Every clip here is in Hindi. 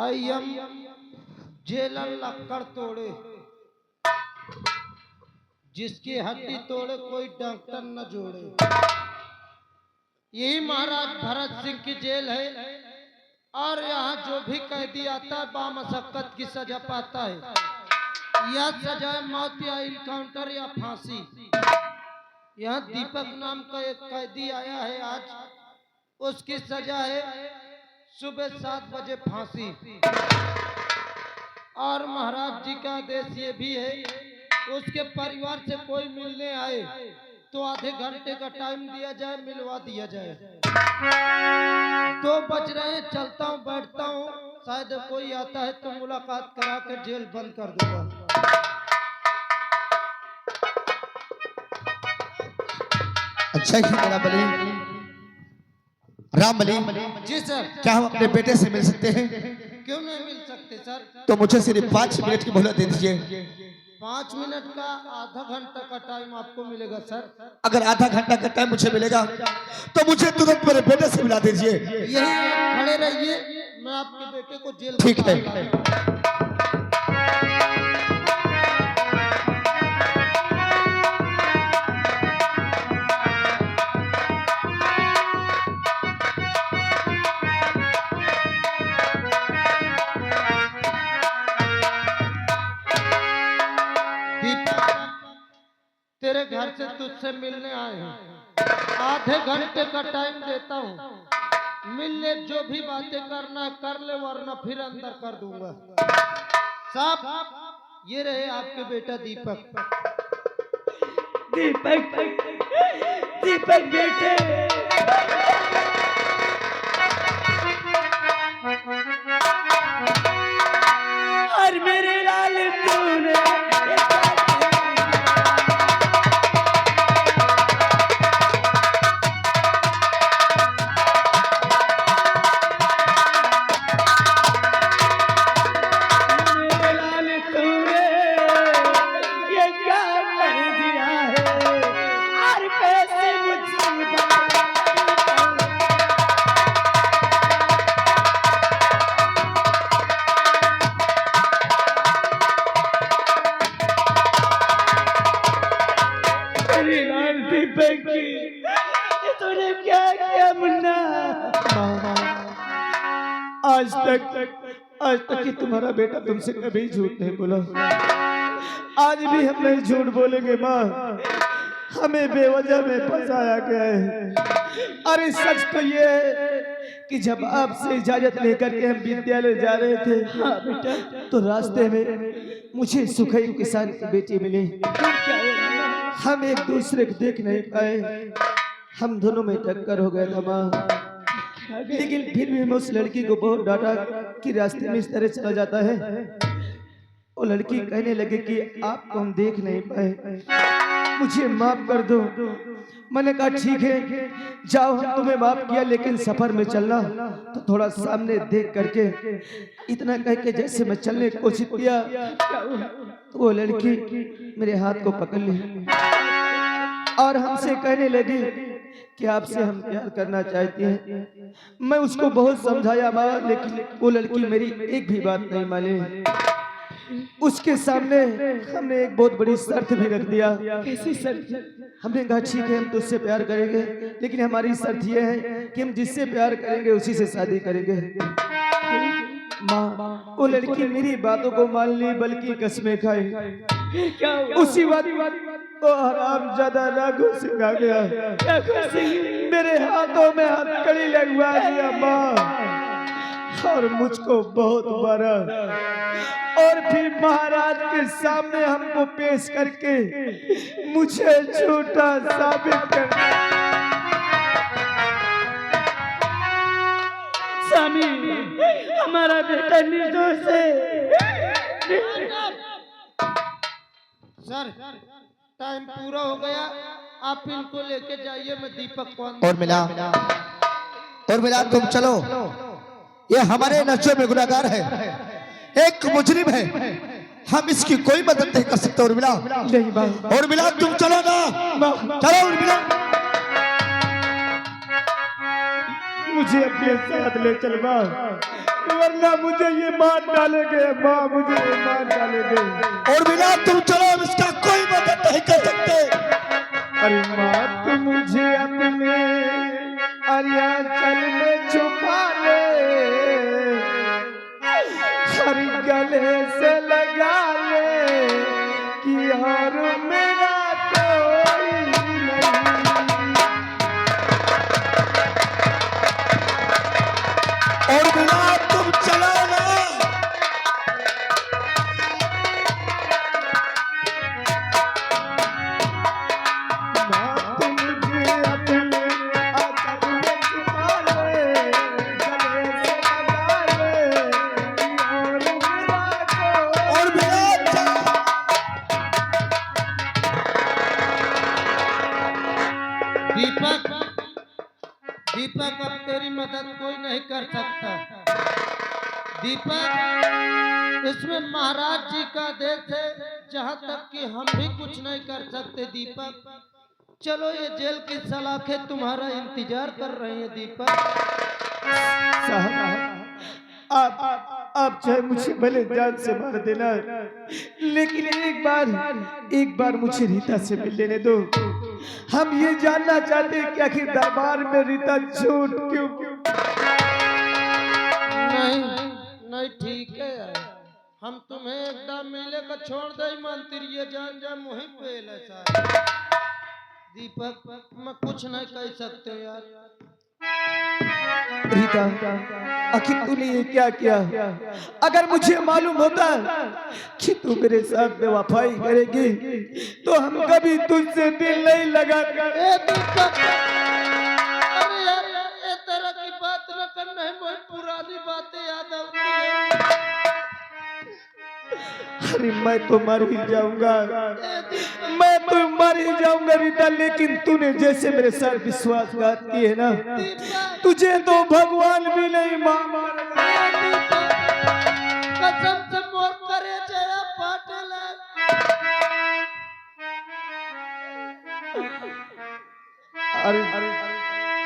आई हम जेलर लक्कड़ तोड़े, जिसकी हड्डी तोड़े कोई डॉक्टर न जोड़े। यही महाराज भरत सिंह की जेल है और यहाँ जो भी कैदी आता है बामशक्कत की सजा पाता है। यह सजा है मौत या इनकाउंटर या फांसी। यहाँ दीपक नाम का एक कैदी आया है आज, उसकी सजा है सुबह 7 बजे फांसी। और महाराज जी का आदेश ये भी है, उसके परिवार से कोई मिलने आए तो आधे घंटे का टाइम दिया जाए, मिलवा दिया जाए। 2 बज रहे हैं, चलता हूँ बैठता हूँ, शायद कोई आता है तो मुलाकात करा कर जेल बंद कर दूंगा। अच्छा ही मेरा बली राम बली जी सर। क्या हम अपने बेटे से मिल सकते हैं? क्यों नहीं मिल सकते सर? तो मुझे सिर्फ 5 मिनट की मोहलत दे दीजिए। 5 मिनट का आधा घंटा का टाइम आपको मिलेगा सर। अगर आधा घंटा का टाइम मुझे मिलेगा तो मुझे तुरंत मेरे बेटे से मिला दीजिए। यही खड़े रहिए, मैं आपके बेटे को जेल ठीक है। तेरे घर से तुझसे मिलने आए हैं, आधे घंटे का टाइम देता हूँ, मिल ले, जो भी बातें करना कर ले, वरना फिर अंदर कर दूंगा। साहब ये रहे आपके बेटा दीपक। दीपक दीपक बेटे, और मेरे लाल तूने तूने क्या किया मुन्ना? आज तक कि तुम्हारा बेटा तुमसे कभी झूठ नहीं बोला, आज भी हम नहीं झूठ बोलेंगे माँ। हमें बेवजह में फंसाया गया है। अरे सच तो ये है कि जब आपसे इजाजत लेकर के हम विद्यालय जा रहे थे, हाँ बेटा, तो रास्ते में मुझे सुखई किसान की बेटी मिली। हम एक दूसरे को देख नहीं पाए, हम दोनों में टक्कर हो गया था माँ। लेकिन फिर भी मैं उस लड़की को बहुत डांटा कि रास्ते में इस तरह चला जाता है। वो लड़की कहने लगे कि आपको हम देख नहीं पाए, मुझे माफ कर दो। मैंने कहा ठीक है, जाओ, हम तुम्हें माफ किया, लेकिन सफर में चलना तो थोड़ा सामने देख करके। इतना कह के जैसे मैं चलने की कोशिश किया तो वो लड़की मेरे हाथ को पकड़ ली और हमसे कहने लगी कि आपसे हम प्यार करना चाहती हैं। मैं उसको बहुत समझाया माँ, लेकिन वो लड़की मेरी एक भी बात नहीं मानी। उसके सामने हमने एक बहुत बड़ी शर्त भी रख दिया। कैसी शर्त? हमने कहा ठीक है, हम तुझसे प्यार करेंगे, लेकिन हमारी शर्त यह है कि हम जिससे प्यार करेंगे उसी से शादी करेंगे। माँ, वो लड़की मेरी बातों को मान ली, बल्कि कसमें खाई। उसी वक्त वो हरामजादा राघव सिंह आ गया, मेरे हाथों में हथकड़ी लगवा दिया माँ, और मुझको बहुत मारा, और फिर महाराज के सामने हमको पेश करके मुझे झूठा साबित कर। स्वामी, हमारा बेटा निर्दोष है। सर टाइम पूरा हो गया, आप इनको लेके जाइए, मैं दीपक को और मिला तुम चलो, ये हमारे नशे में गुनाहगार है, एक मुजरिम है, हम इसकी कोई मदद नहीं कर सकते। और मिला तुम चलो ना, चलो और मिला। मुझे अपने साथ ले चल माँ, वरना मुझे ये मार डालेंगे माँ, मुझे ये मार डालेंगे। और बिना तुम चलो, हम इसका कोई मदद नहीं कर सकते। अरे माँ तुम मुझे अपने आंचल में छुपा ले, हर गले से लगा ले कि और मेरा कोई नहीं। और बिना तुम चलो ना। माँ तुम मुझे अपने आंचल में छुपा ले, गले से लगा ले कि और मेरा कोई। और बिना चलो। दीपक, दीपक अब तेरी मदद कोई नहीं कर सकता। दीपक, इसमें महाराज जी का आदेश है, जहाँ तक कि हम भी कुछ नहीं कर सकते। दीपक चलो, ये जेल की सलाखें तुम्हारा इंतजार कर रही है। दीपक साहब आप चाहे मुझे भले जान से मार देना, लेकिन एक बार मुझे रीता से मिल लेने दो। हम ये जानना चाहते हैं कि आखिर दरबार में रीता झूठ क्यों? नहीं नहीं, ठीक है यार, हम तुम्हें एकदम मिले का छोड़ दे मंत्री, ये जान जा मुही पेल है साहब। दीपक मैं कुछ नहीं कह सकते यार। रीता, आखिर तूने ये क्या किया? अगर मुझे मालूम होता कि तू मेरे साथ बेवफाई करेगी तो हम कभी तुझसे दिल नहीं लगा। ए दीपक, अरे यार ये तरह की बात न करना है, बहुत पुरानी बातें याद आती है। अरे मैं तो मर ही जाऊंगा, ए दीपक, मैं तो मर ही जाऊंगा रीता, लेकिन तूने जैसे मेरे साथ विश्वासघात किए ना, दीपक, तुझे तो भगवान भी नहीं मामा। ए दीपक, कसम से मोर करे जया पाटिल है।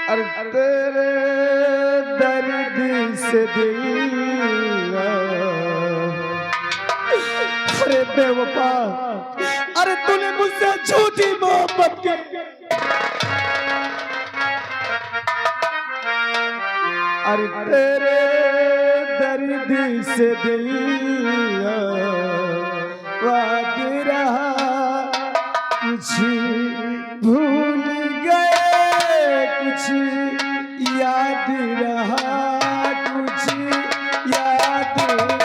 अरे तेरे दर्द से दिल, अरे बेवफा, अरे तूने मुझसे झूठी मोहब्बत की। अरे तेरे दर्द से दिल वाद रहा, कुछ भूल गए, कुछ याद रहा, कुछ याद रहा।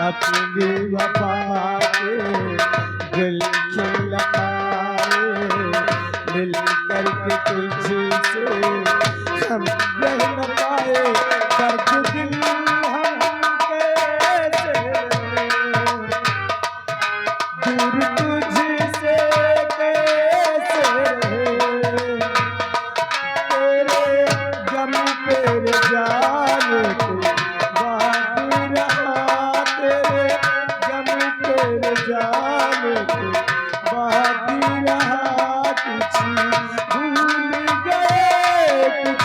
अपनी वफा के दिल खिलाए, मिल करके तुझसे हम रह न पाए, दर्द दिल हम कैसे दूर तुझसे कैसे तेरे गम पे जान तू बात रहा, तेरे गम पे जान तू बात रहा, कुछ भूल गए, कुछ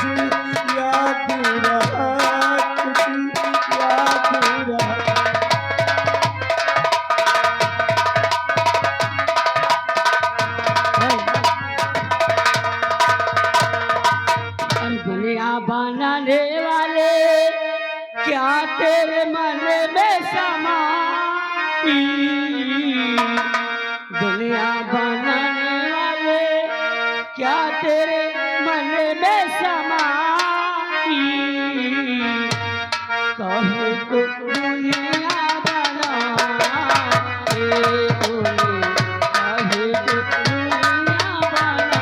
क्या तेरे मन में समाई कहे को दुनिया बना कहे को दुनिया बना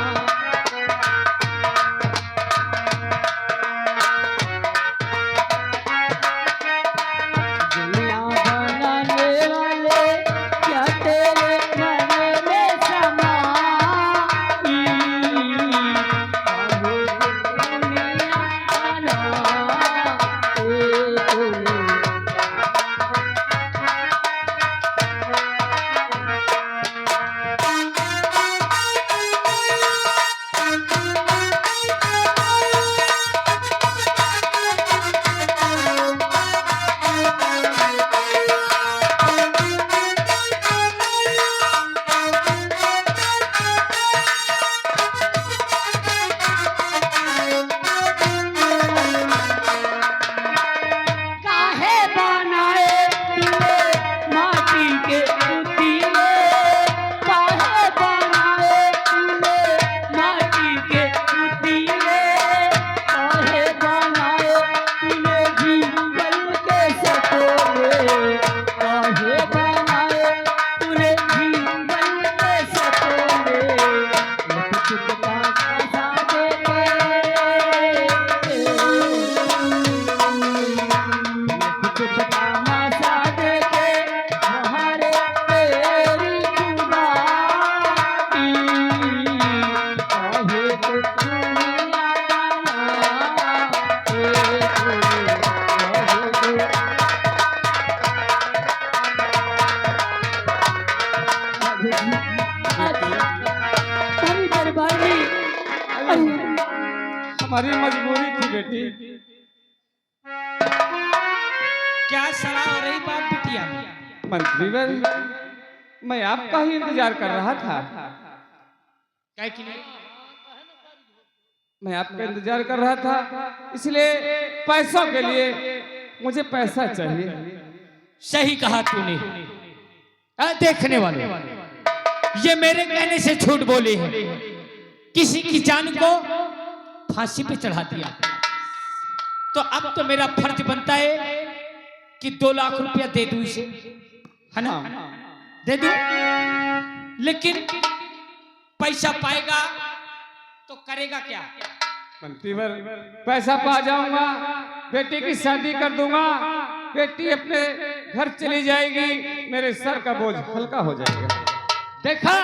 दुनिया बनाने वाले क्या तेरे मन में समाई कहे को दुनिया बना काहे बनाए तूने माटी के पुतले काहे बनाए तूने माटी के पुतले काहे बनाए तूने जीवन के सतोले काहे बनाए तूने जीवन के सतोले चुपका सा दे तमाशा देखे हमारे तेरी जुदाई कहे तो दुनिया हमारी दरबार में हमारी मजबूरी थी बेटी। क्या सलाह हो रही बात बिटिया? मंत्री मैं आपका ही इंतजार कर रहा था। क्या कि नहीं? मैं आपका इंतजार कर रहा था, इसलिए पैसों के लिए मुझे पैसा चाहिए। सही कहा तूने। देखने वाले ये मेरे कहने से झूठ बोली है, किसी की जान को फांसी पे चढ़ा दिया। तो अब तो मेरा फर्ज बनता है कि 2 लाख रुपया दे दूं इसे, है ना? दे दूं, लेकिन पैसा पाएगा तो करेगा क्या? मंत्री पैसा पा जाऊंगा, बेटी की शादी कर दूंगा, बेटी अपने घर चली जाएगी, मेरे सर का बोझ हल्का हो जाएगा। देखा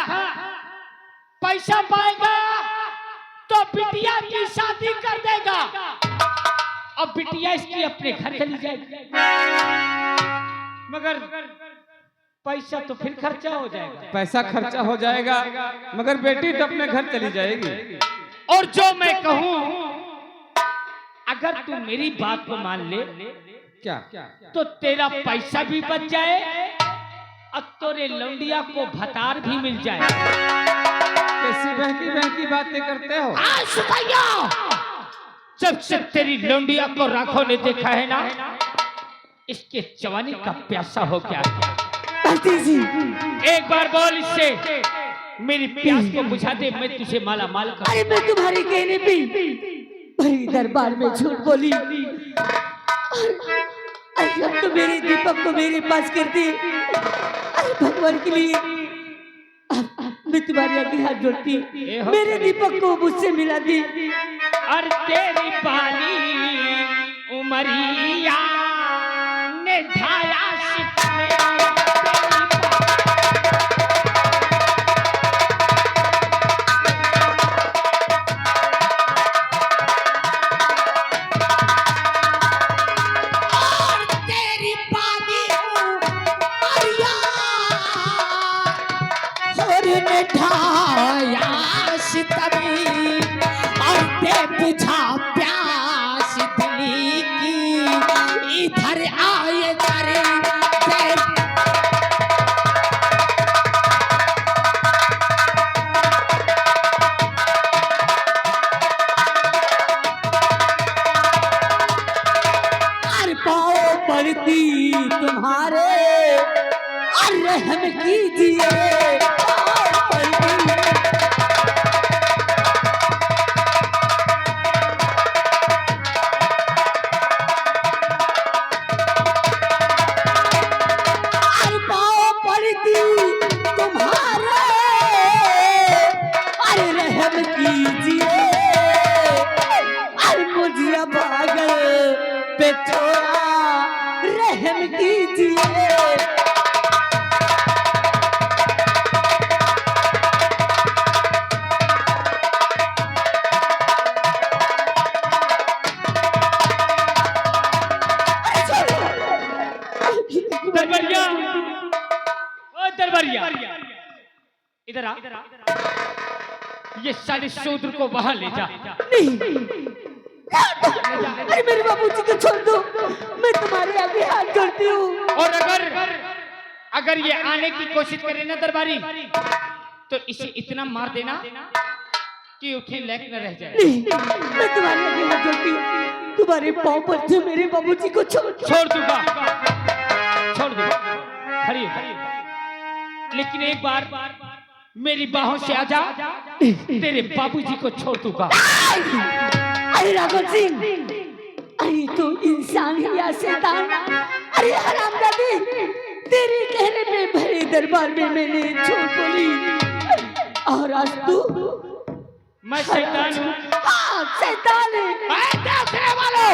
पैसा पाएगा तो बिटिया की शादी कर देगा, अब बिटिया इसकी अपने घर चली जाएगी, मगर पैसा तो फिर खर्चा हो जाएगा। पैसा खर्चा हो जाएगा मगर बेटी तो अपने घर चली जाएगी। और जो मैं कहूं अगर तू मेरी बात को मान ले क्या तो तेरा पैसा भी बच जाए और तेरे लौंडिया को भतार भी मिल जाए। कैसी बहकी बहकी बातें करते हो? जब से तेरी लौंडिया को राखों ने देखा है ना, इसके जवानी का प्यासा हो गया। एक बार बोल इससे मेरी प्यास को बुझा दे, मैं तुझे माला माल कर। अरे मैं तुम्हारे कहने पे बड़ी दरबार में झूठ बोली, अरे अब तो मेरे दीपक को मेरे पास कर दे। अरे भगवान के लिए मैं तुम्हारे आगे हाथ जोड़ती, मेरे दीपक को मुझसे मिला दी। और तेरी पानी उमरिया ने ढाया और दे बुझा प्यास दिली की, इधर आए करे पाओ पड़ती तुम्हारे और रहम कीजिए। कीजिए और मुझे पागल पे थोड़ा रहम कीजिए। दरबारिया, ओ दरबारिया, इधर आ। ये सारे शूद्र को वहां ले जा। नहीं, अरे मेरे बाबूजी को छोड़ दो, मैं तुम्हारे आगे हाथ जोड़ती हूँ। और अगर ये आने की कोशिश करे ना दरबारी, तो इसे इतना मार देना कि उठे लायक न रह जाए। नहीं, मैं तुम्हारे आगे हाथ जोड़ती हूँ, तुम्हारे पाँव पर से मेरे बाबूजी को छोड़ दूंगा, छोड़ दूंगा। खड़ी हो। लेकिन एक बार मेरी बाहों से आजा, तेरे बाबूजी को छोड़ दूंगा। अरे राघव सिंह, अरे तू इंसान है या शैतान? अरे हरामजादी, तेरे कहने पे भरे दरबार में मैंने झूठ बोली और आज तू? मैं शैतान हूँ। हाँ, शैतान है। देखने वालों,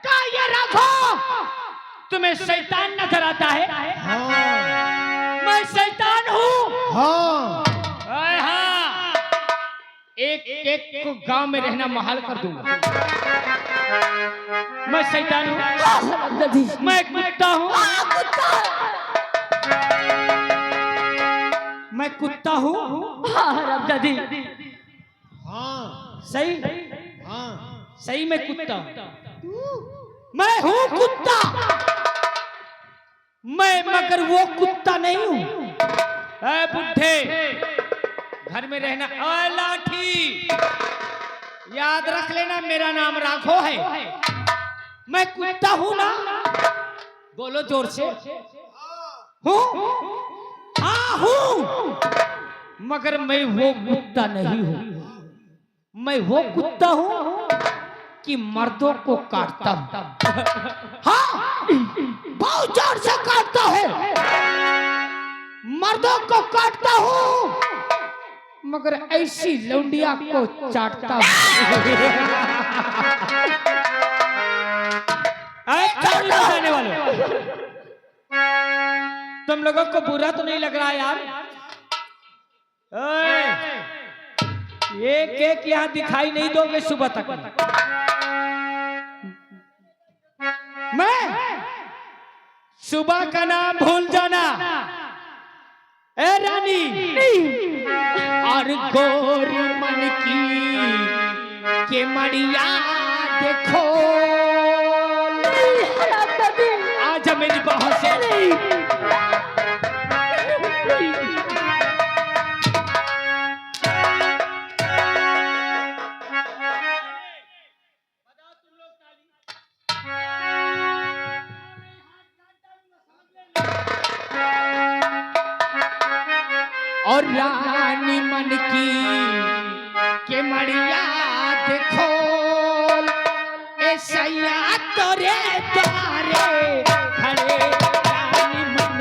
क्या ये राघव तुम्हें शैतान नजर आता है? मैं शैतान हूँ। हाँ हाँ, एक को गांव में रहना महाल कर दूंगा। मैं शैतान हूँ। हाँ, हरामजादी। मैं कुत्ता हूँ। हाँ, कुत्ता। मैं कुत्ता हूँ। हाँ, हरामजादी। हाँ सही हाँ सही, मैं कुत्ता हूँ। मैं हूँ कुत्ता, मैं मगर वो कुत्ता नहीं हूँ। ऐ बुड्ढे, घर में रहना। ऐ लाठी, याद रख लेना, मेरा नाम राघव है। मैं कुत्ता हूँ ना? बोलो जोर से। हूँ? हाँ हूँ, मगर मैं वो कुत्ता नहीं हूँ। मैं वो कुत्ता हूँ कि मर्दों को काटता हूँ। हाँ, बहुत जोर से काटता है। मर्दों को काटता हूँ, मगर ऐसी लौंडिया को चाटता हूँ। जाने वालों, तुम लोगों को बुरा तो नहीं लग रहा यार? एक एक यहाँ दिखाई नहीं दोगे सुबह तक। मैं सुबह का नाम भूल जाना। ए रानी, और गोरी मन की के मड़िया देखो। आज मेरी बाहों से और रानी मन की के मड़िया देखो। ऐसा तोरे द्वारे खड़े रानी मन।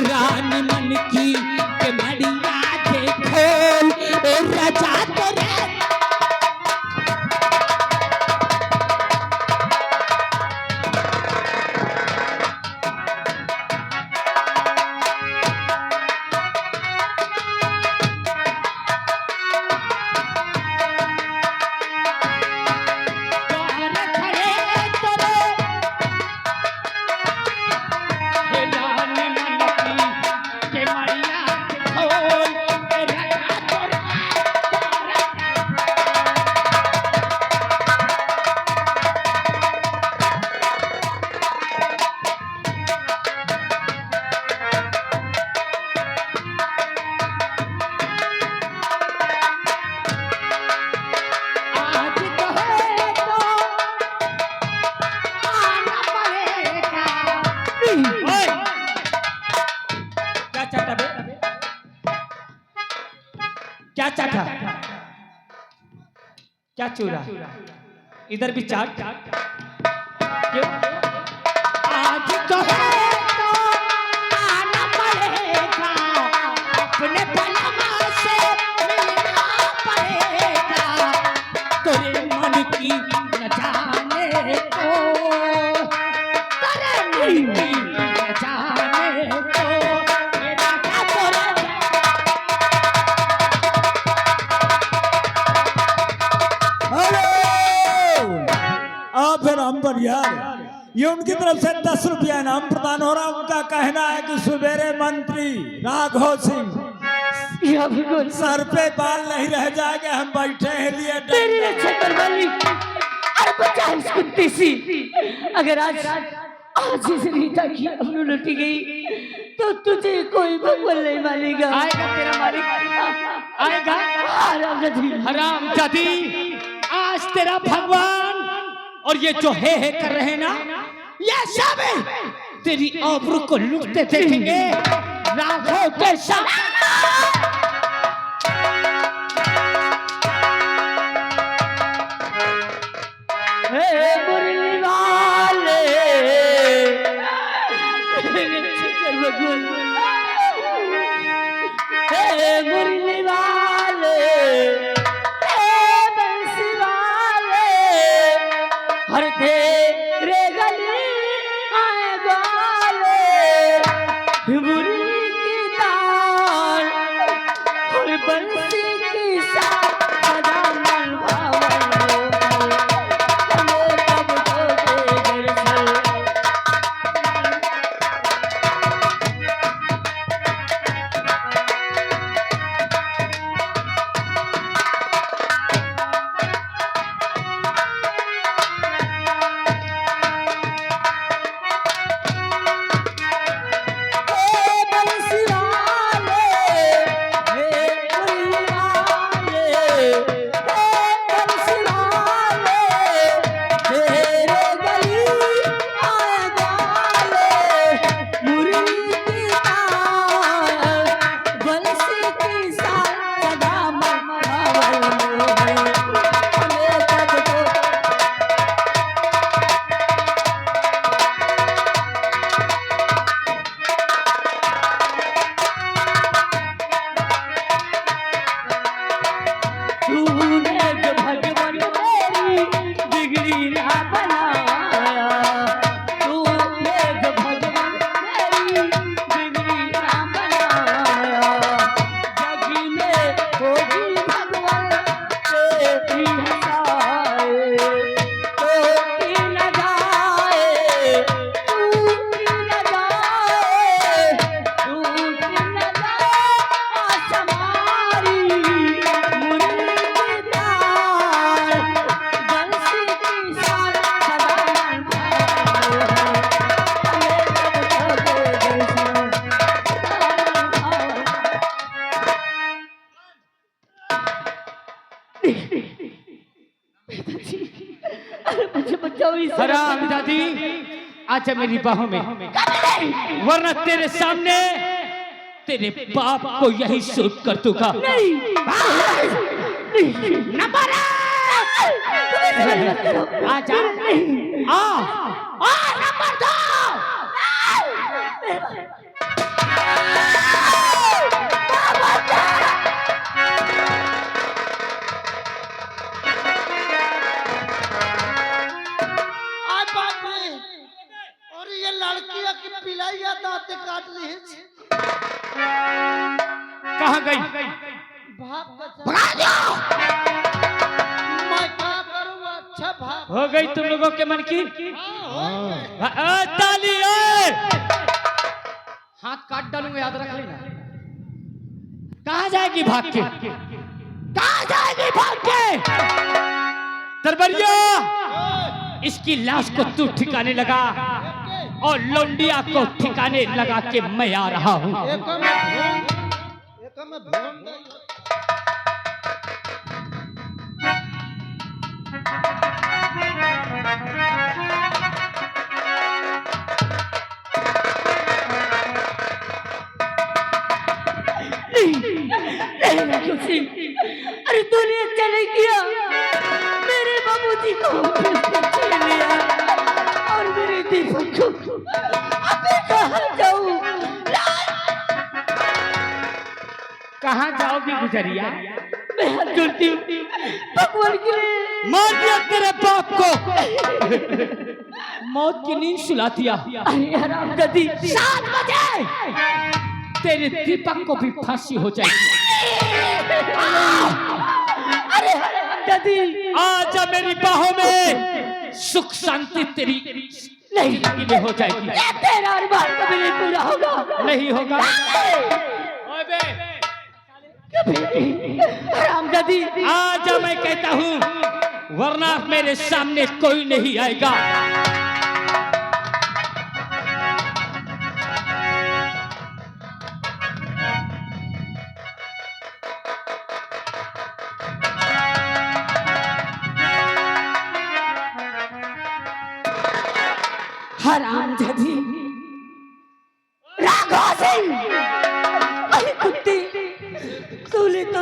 रानी मन की के मड़िया देखो। राजा तोरे रानी मन की के मड़िया चाटा बे? क्या चाटा? क्या चूरा? इधर भी चाट। क्यों? आज तो है तो आना पड़ेगा, अपने पलमा से मिलना पड़ेगा, तेरे मन की न जाने को, तेरे मन की न जाने को, मेरा क्या तोरे आप फिर हम पर यार, ये उनकी तरफ से 10 रुपया इनाम प्रदान हो रहा। उनका कहना है कि सवेरे मंत्री राघव सिंह या बिल्कुल सर पे बाल नहीं रह जाएंगे, हम बैठे हैं लिए तेरी रक्षा कर वाली। अरे बच्चा इस कुत्ती सी, अगर आज इस रीता की अबरू लुटी गई तो तुझे कोई भगवान नहीं मानेगा। आएगा तेरा मालिक, आएगा। हरामजादी, आज तेरा भगवान और ये जो है कर रहे हैं ना, ये सब तेरी आबरू को लूटते देखेंगे राघव के साथ। हे मुरली वाले, हे मुरली वाले, हे बंसी वाले, हर तेरे गली आए गाले, मुरली की ताल और बंसी की साथ सदा मन भावन हमें कब तो दे दर्शन। हरामजादी, आजा मेरी बाहों में, वरना तेरे सामने तेरे बाप को यही शूट कर दूंगा। आजा, नंबर दो। लड़कियां की पिलाई दांते काट ली। कहाँ गई? भगा दो। मैं क्या करूँगा? अच्छा भाग हो गई तुम लोगों के मन की। ताली, हाथ काट डालूंगा, याद रख लेना। कहाँ जाएगी भाग के? कहाँ जाएगी भाग के? दरबारिया, इसकी लाश को तू ठिकाने लगा और लौंडिया को ठिकाने लगा के मैं आ रहा हूँ। अरे राघव सिंह, अरे तूने चले किया, मेरे बाबूजी को छीन लिया और मेरे दीपक को अबे कहाँ जाऊँ? कहाँ जाओगी गुजरिया? मैं हाथ जोड़ती हूँ भगवान के लिए। मार दिया तेरे बाप को, मौत की नींद सुला दिया। अरे हरामजादी, 7 बजे तेरे दीपक को भी फांसी हो जाएगी। अरे हरामजादी, आजा मेरी बाहों में, सुख शांति तेरी नहीं जिंदगी में हो जाएगी। ये तेरा अरमान कभी नहीं पूरा होगा। नहीं होगा। ओए बे, हरामजादी, आजा मैं कहता हूँ, वरना मेरे सामने कोई नहीं आएगा। हरामजादी, राघव सिंह, अरे कुत्ते, तूने तो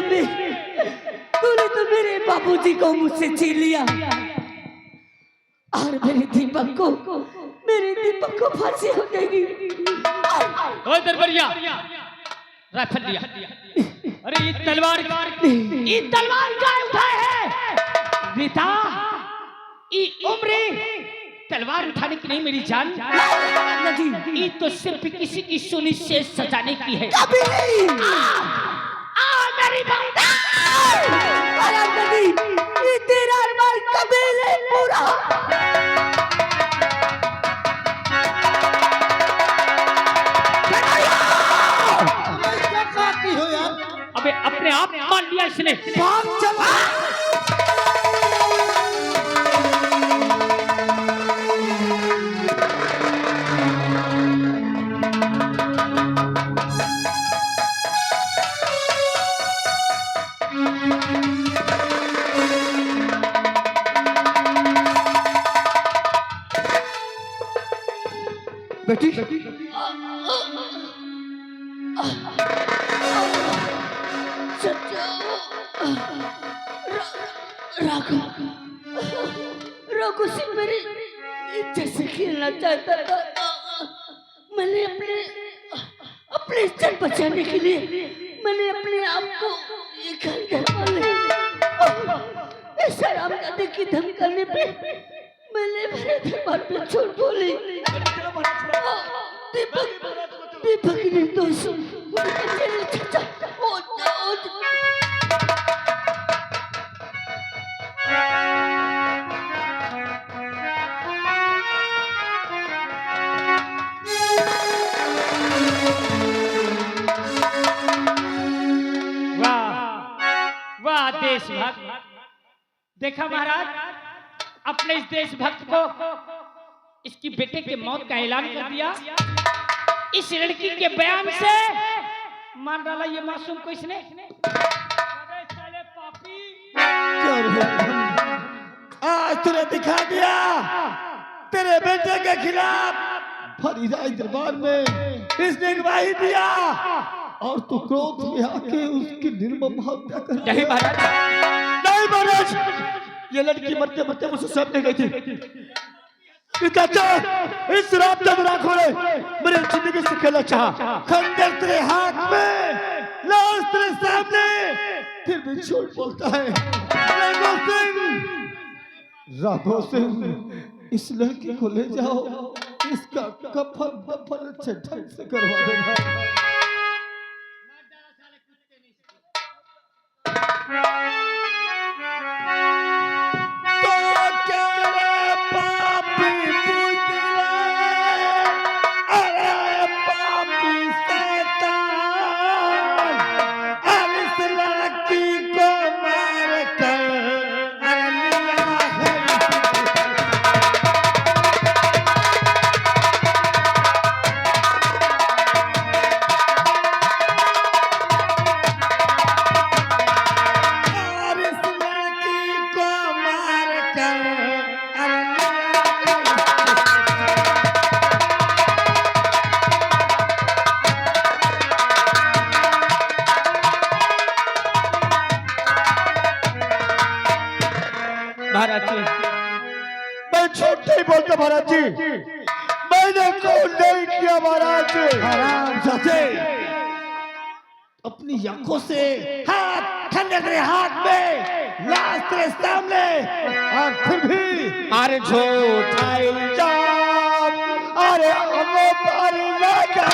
मेरे बाबूजी को मुझसे छीन लिया और मेरे दीपक को फांसी हो जाएगी। ओए दरबारिया, राइफल लिया। अरे ये तलवार का उठाए है रीता, ये उम्र तलवार उठाने की नहीं मेरी जान। ये तो सिर्फ किसी की सुनी से सजाने की है। कभी नहीं। मेरी हरामजादी, ये तेरा अरमान कभी नहीं पूरा। क्या कहती हो यार? अबे अपने आप मान लिया इसने। भाग चला। बेटी राघव सिंह मेरी इज्जत से खेलना चाहता था। मैंने अपने इज्जत बचाने के लिए मैंने अपने आप को ये खंजर मार लिया। इस हरामजादे की धमकाने पे मैंने मेरे दरबार पे झूठ बोली। दीपक निर्दोष, चाचा वाह देशभक्त। देखा महाराज, अपने इस देशभक्त को इसकी बेटे के मौत का ऐलान कर दिया। इस लड़की के बयान से मार डाला ये मासूम को इसने। आज तूने दिखा दिया तेरे बेटे के खिलाफ फरीदा दरबार में इसने गवाही दिया और तू क्रोध में आके उसकी निर्मम हत्या कर। नहीं महाराज, नहीं महाराज, ये लड़की मरते मरते मुझसे सामने गई थी। चाचा, इस रात जब राखो ने मेरी जिंदगी से खेलना चाहा, खंजर तेरे हाथ में, लाश तेरे सामने, फिर भी झूठ बोलता है। राघव सिंह, इस लड़की को ले जाओ, इसका कफन अच्छे ढंग से करवा देना। महाराज जी मैं झूठ नहीं बोलता महाराज जी, मैंने खून नहीं किया महाराज जी। आराम से अपनी आंखों से हाथ ठंडे तेरे हाथ में, लाश तेरे सामने, और फिर भी अरे झूठा इल्जाम, अरे हमें पर लगा